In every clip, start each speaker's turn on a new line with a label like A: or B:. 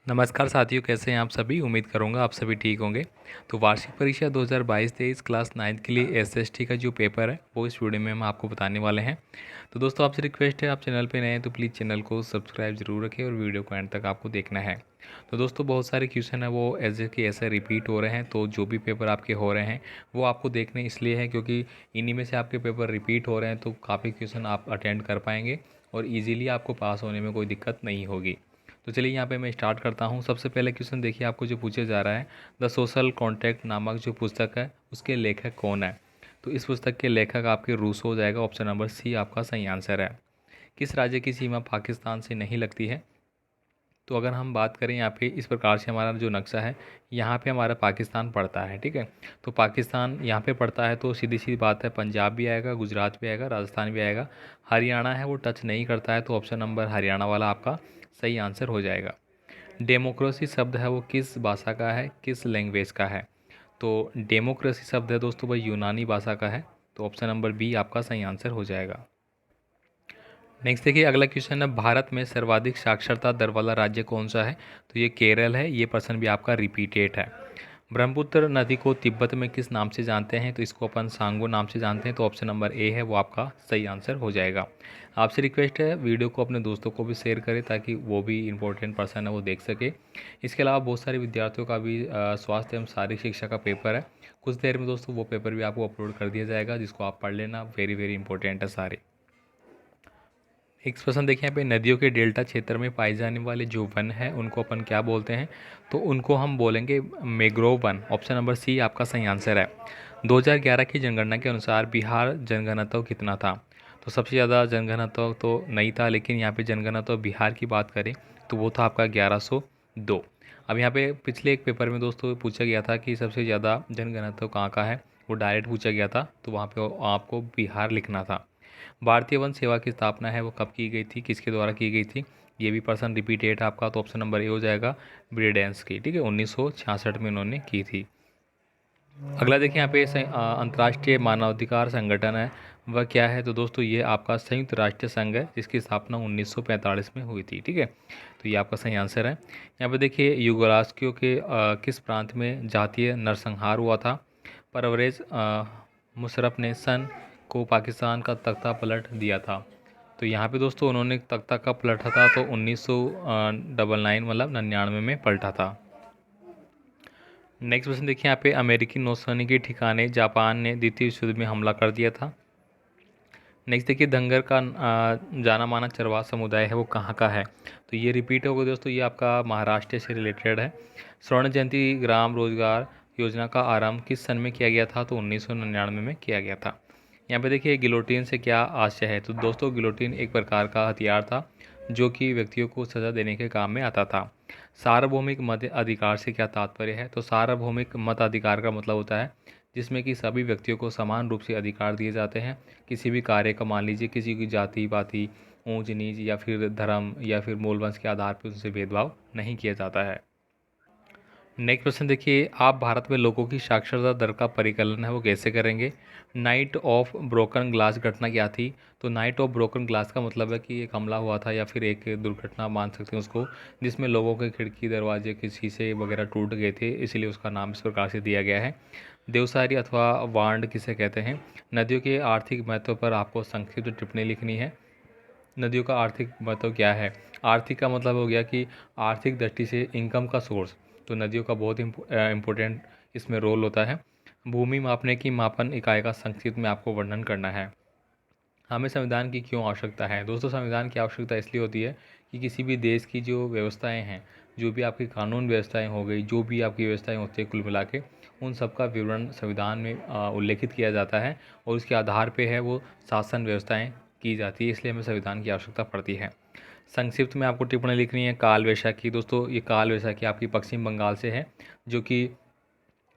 A: नमस्कार साथियों, कैसे हैं आप सभी। उम्मीद करूंगा आप सभी ठीक होंगे। तो वार्षिक परीक्षा 2022-23 क्लास 9th के लिए एसएसटी का जो पेपर है वो इस वीडियो में हम आपको बताने वाले हैं। तो दोस्तों आपसे रिक्वेस्ट है, आप चैनल पे नए हैं तो प्लीज़ चैनल को सब्सक्राइब जरूर रखें और वीडियो को एंड तक आपको देखना है। तो दोस्तों बहुत सारे क्वेश्चन है वो ऐसे के ऐसे रिपीट हो रहे हैं, तो जो भी पेपर आपके हो रहे हैं वो आपको देखने इसलिए है क्योंकि इन्हीं में से आपके पेपर रिपीट हो रहे हैं, तो काफ़ी क्वेश्चन आप अटेंड कर पाएंगे और ईजिली आपको पास होने में कोई दिक्कत नहीं होगी। तो चलिए यहाँ पे मैं स्टार्ट करता हूँ। सबसे पहले क्वेश्चन देखिए, आपको जो पूछा जा रहा है, द सोशल कॉन्ट्रैक्ट नामक जो पुस्तक है उसके लेखक कौन है। तो इस पुस्तक के लेखक आपके रूसो हो जाएगा। ऑप्शन नंबर सी आपका सही आंसर है। किस राज्य की सीमा पाकिस्तान से नहीं लगती है। तो अगर हम बात करें यहाँ पे इस प्रकार से, हमारा जो नक्शा है यहाँ पे हमारा पाकिस्तान पड़ता है, ठीक है। तो पाकिस्तान यहाँ पे पड़ता है, तो सीधी सी बात है पंजाब भी आएगा, गुजरात भी आएगा, राजस्थान भी आएगा। हरियाणा है वो टच नहीं करता है, तो ऑप्शन नंबर हरियाणा वाला आपका सही आंसर हो जाएगा। डेमोक्रेसी शब्द है वो किस भाषा का है, किस लैंग्वेज का है। तो डेमोक्रेसी शब्द है दोस्तों वह यूनानी भाषा का है, तो ऑप्शन नंबर बी आपका सही आंसर हो जाएगा। नेक्स्ट देखिए, अगला क्वेश्चन है, भारत में सर्वाधिक साक्षरता दर वाला राज्य कौन सा है। तो ये केरल है। ये प्रश्न भी आपका रिपीटेड है। ब्रह्मपुत्र नदी को तिब्बत में किस नाम से जानते हैं। तो इसको अपन सांगो नाम से जानते हैं, तो ऑप्शन नंबर ए है वो आपका सही आंसर हो जाएगा। आपसे रिक्वेस्ट है वीडियो को अपने दोस्तों को भी शेयर करें ताकि वो भी इंपॉर्टेंट पर्सन है वो देख सके। इसके अलावा बहुत सारे विद्यार्थियों का भी स्वास्थ्य एवं शारीरिक शिक्षा का पेपर है। कुछ देर में दोस्तों वो पेपर भी आपको अपलोड कर दिया जाएगा, जिसको आप पढ़ लेना। वेरी वेरी इंपॉर्टेंट है सारे। एक प्रश्न देखिए यहाँ पे, नदियों के डेल्टा क्षेत्र में पाए जाने वाले जो वन है उनको अपन क्या बोलते हैं। तो उनको हम बोलेंगे मैंग्रोव वन। ऑप्शन नंबर सी आपका सही आंसर है। 2011 की जनगणना के अनुसार बिहार जनघनत्व कितना था। तो सबसे ज़्यादा जनघनत्व तो नहीं था, लेकिन यहाँ पे जनघनत्व बिहार की बात करें तो वो था आपका 1102। अब यहाँ पे पिछले एक पेपर में दोस्तों पूछा गया था कि सबसे ज़्यादा जनघनत्व कहाँ का है, वो डायरेक्ट पूछा गया था, तो वहाँ पे आपको बिहार लिखना था। भारतीय वन सेवा की स्थापना है वो कब की गई थी, किसके द्वारा की गई थी। ये भी पर्सन रिपीटेड आपका, तो ऑप्शन नंबर ए हो जाएगा, ब्रिडेंस की, ठीक है। 1966 में उन्होंने की थी। अगला देखिए यहाँ पे अंतर्राष्ट्रीय मानवाधिकार संगठन है वह क्या है। तो दोस्तों ये आपका संयुक्त राष्ट्र संघ है, जिसकी स्थापना 1945 में हुई थी, ठीक है। तो ये आपका सही आंसर है। यहाँ पे देखिए, युगोस्लाविया के किस प्रांत में जातीय नरसंहार हुआ था। परवेज मुशर्रफ ने सन को पाकिस्तान का तख्ता पलट दिया था। तो यहाँ पे दोस्तों उन्होंने तख्ता कब पलटा था, तो 1999 मतलब 99 में पलटा था। नेक्स्ट क्वेश्चन देखिए यहाँ पे, अमेरिकी नौसैनिक ठिकाने जापान ने द्वितीय विश्व युद्ध में हमला कर दिया था। नेक्स्ट देखिए, धंगर का जाना माना चरवाहा समुदाय है वो कहाँ का है। तो ये रिपीट होगा दोस्तों, ये आपका महाराष्ट्र से रिलेटेड है। स्वर्ण जयंती ग्राम रोजगार योजना का आरंभ किस सन में किया गया था। तो 1999 में किया गया था। यहाँ पे देखिए, गिलोटिन से क्या आशय है। तो दोस्तों गिलोटिन एक प्रकार का हथियार था जो कि व्यक्तियों को सज़ा देने के काम में आता था। सार्वभौमिक मत अधिकार से क्या तात्पर्य है। तो सार्वभौमिक मत अधिकार का मतलब होता है जिसमें कि सभी व्यक्तियों को समान रूप से अधिकार दिए जाते हैं। किसी भी कार्य का, मान लीजिए किसी की जाति पाति, ऊंच नीच या फिर धर्म या फिर मूल वंश के आधार पर उनसे भेदभाव नहीं किया जाता है। नेक्स्ट क्वेश्चन देखिए, आप भारत में लोगों की साक्षरता दर का परिकलन है वो कैसे करेंगे। नाइट ऑफ ब्रोकन ग्लास घटना क्या थी। तो नाइट ऑफ ब्रोकन ग्लास का मतलब है कि एक हमला हुआ था या फिर एक दुर्घटना मान सकते हैं उसको, जिसमें लोगों के खिड़की दरवाजे के शीशे वगैरह टूट गए थे, इसलिए उसका नाम इस प्रकार से दिया गया है। देवसारी अथवा वांड किसे कहते हैं। नदियों के आर्थिक महत्व पर आपको संक्षिप्त टिप्पणी लिखनी है। नदियों का आर्थिक महत्व क्या है। आर्थिक का मतलब हो गया कि आर्थिक दृष्टि से इनकम का सोर्स, तो नदियों का बहुत इम्पोर्टेंट इसमें रोल होता है। भूमि मापने की मापन इकाई का संक्षिप्त में आपको वर्णन करना है। हमें संविधान की क्यों आवश्यकता है। दोस्तों संविधान की आवश्यकता इसलिए होती है कि किसी भी देश की जो व्यवस्थाएं हैं, जो भी आपकी कानून व्यवस्थाएं हो गई, जो भी आपकी व्यवस्थाएं होती है कुल मिला के, उन सब का विवरण संविधान में उल्लेखित किया जाता है और उसके आधार पे है वो शासन व्यवस्थाएं की जाती है, इसलिए हमें संविधान की आवश्यकता पड़ती है। संक्षिप्त में आपको टिप्पणी लिखनी है काल वैशाखी। दोस्तों ये काल वैशाखी आपकी पश्चिम बंगाल से है, जो कि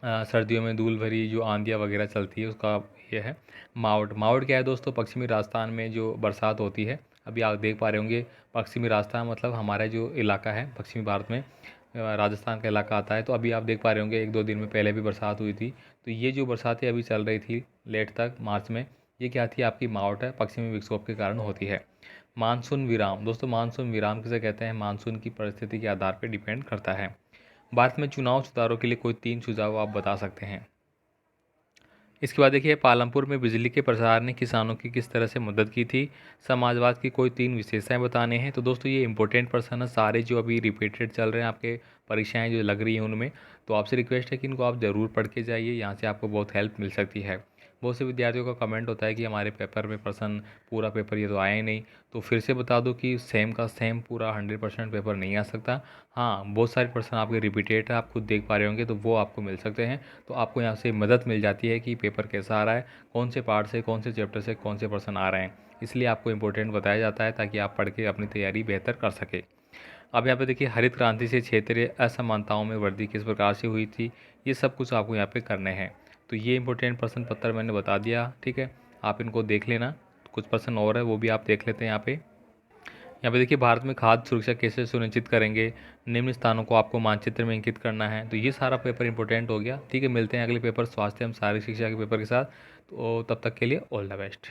A: सर्दियों में धूल भरी जो आंधियाँ वगैरह चलती है उसका ये है। मावट, मावट क्या है दोस्तों, पश्चिमी राजस्थान में जो बरसात होती है। अभी आप देख पा रहे होंगे पश्चिमी राजस्थान मतलब हमारा जो इलाका है पश्चिमी भारत में, राजस्थान का इलाका आता है। तो अभी आप देख पा रहे होंगे एक दो दिन में पहले भी बरसात हुई थी। तो ये जो बरसातें अभी चल रही थी लेट तक मार्च में, ये क्या थी, आपकी मावट है, पश्चिमी विक्षोभ के कारण होती है। मानसून विराम, दोस्तों मानसून विराम किसे कहते हैं? मानसून की परिस्थिति के आधार पर डिपेंड करता है। भारत में चुनाव सुधारों के लिए कोई 3 सुझाव आप बता सकते हैं। इसके बाद देखिए, पालमपुर में बिजली के प्रसार ने किसानों की किस तरह से मदद की थी? समाजवाद की कोई 3 विशेषताएं बताने हैं। तो दोस्तों ये इंपॉर्टेंट प्रश्न है, सारे जो अभी रिपीटेड चल रहे हैं आपके परीक्षाएं जो लग रही हैं उनमें। तो आपसे रिक्वेस्ट है कि इनको आप ज़रूर पढ़ के जाइए, यहाँ से आपको बहुत हेल्प मिल सकती है। बहुत से विद्यार्थियों का कमेंट होता है कि हमारे पेपर में प्रश्न, पूरा पेपर ये तो आया ही नहीं। तो फिर से बता दूं कि सेम का सेम पूरा 100% पेपर नहीं आ सकता। हाँ, बहुत सारे प्रश्न आपके रिपीटेड है, आप खुद देख पा रहे होंगे, तो वो आपको मिल सकते हैं। तो आपको यहाँ से मदद मिल जाती है कि पेपर कैसा आ रहा है, कौन से पार्ट से, कौन से चैप्टर से कौन से प्रश्न आ रहे हैं। इसलिए आपको इंपॉर्टेंट बताया जाता है ताकि आप पढ़ के अपनी तैयारी बेहतर कर सके। अब यहाँ पे देखिए, हरित क्रांति से क्षेत्रीय असमानताओं में वृद्धि किस प्रकार से हुई थी, ये सब कुछ आपको यहाँ पे करने हैं। तो ये इंपॉर्टेंट प्रश्न पत्र मैंने बता दिया, ठीक है, आप इनको देख लेना। कुछ प्रश्न और है वो भी आप देख लेते हैं यहाँ पे देखिए, भारत में खाद्य सुरक्षा कैसे सुनिश्चित करेंगे, निम्न स्थानों को आपको मानचित्र में अंकित करना है। तो ये सारा पेपर इंपॉर्टेंट हो गया, ठीक है। मिलते हैं अगले पेपर स्वास्थ्य एवं शारीरिक शिक्षा के पेपर के साथ। तो तब तक के लिए ऑल द बेस्ट।